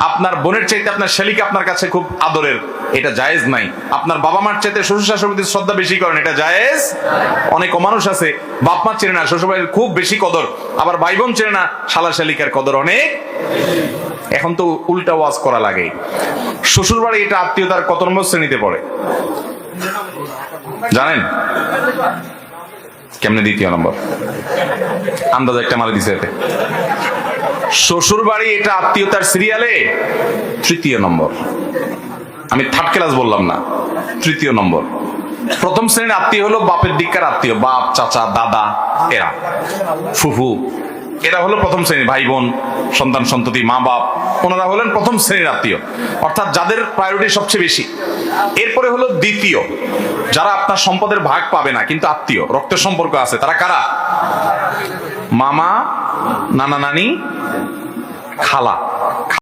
আপনার বোনের চাইতে আপনার শালিকা আপনার কাছে খুব আদরের, এটা জায়েজ নাই। আপনার বাবা মার চাইতে শ্বশুর শাশুড়ির প্রতি শ্রদ্ধা বেশি করেন, এটা জায়েজ। অনেক মানুষ আছে বাপ মা চেনে না, শ্বশুর বাড়ির খুব বেশি কদর, আবার ভাই বোন চেনে না, শালা শালিকার কদর অনেক। এখন তো উল্টা ওয়াজ করা লাগে। শ্বশুর বাড়ি এটা আত্মীয়তার কত নম্বর শ্রেণীতে পড়ে জানেন? কেমনে? দ্বিতীয় নম্বর। আন্দাজ একটা মারি দিছে এতে। শ্বশুর বাড়ি এটা আত্মীয়তার সিরিয়ালে তৃতীয় নম্বর। আমি থার্ড ক্লাস বললাম না, তৃতীয় নম্বর। প্রথম শ্রেণীর আত্মীয় হলো বাপের দিককার আত্মীয়, বাপ, চাচা, দাদা, এরা, ফুফু, এরা হলো প্রথম শ্রেণীর ভাই বোন, সন্তান সন্ততি, মা বাপ, ওনারা হলেন প্রথম শ্রেণীর আত্মীয়, অর্থাৎ যাদের প্রায়োরিটি সবচেয়ে বেশি। এরপরে হলো দ্বিতীয়, যারা আপনার সম্পদের ভাগ পাবে না কিন্তু আত্মীয়, রক্তের সম্পর্ক আছে। তারা কারা? মামা, নানা নানি, খালা।